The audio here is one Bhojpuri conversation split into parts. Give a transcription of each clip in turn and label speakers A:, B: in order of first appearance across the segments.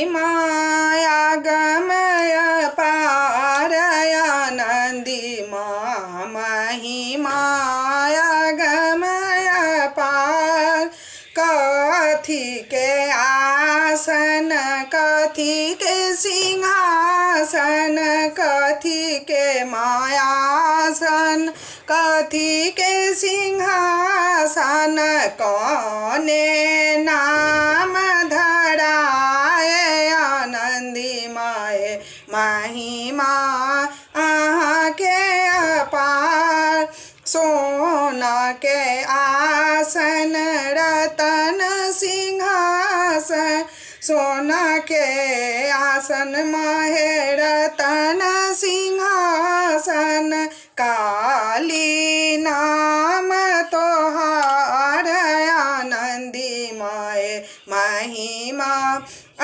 A: महिमाया गमय पारया नंदी माँ महिमाया गमय पार कथी के आसन कथी के सिंहासन कथी के मायासन कथी के सिंहासन कौने नाम धराए आनंदी माए महिमा अहाँ के अपार सोना के आसन रतन सिंहासन सोना के आसन माहे रतन सिंहासन काली नाम तोहार आनंदी माए महिमा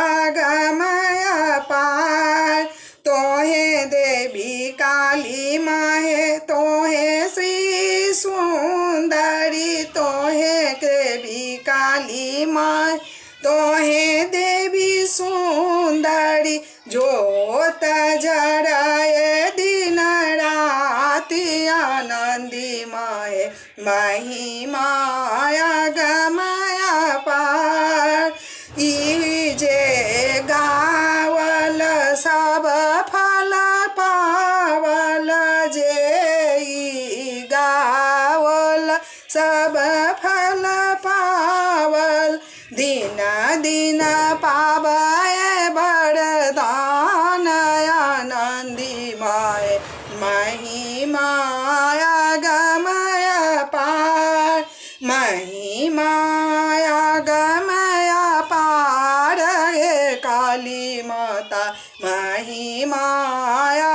A: अगमय पार तोहे देवी काली माहे तोहे श्री सुंदरी तोहे देवी काली माँ तोहे देवी सुंदरी जोत जराए दिन राति आनंदी माए महिमाया गमय पार ई जे गावल सब फल पावल जे ई गावल सब फल पावल दिन दिन पावय वरदान आनंदी माए महिमाया गमय पार महिमाया गमय पार हे काली माता महिमाया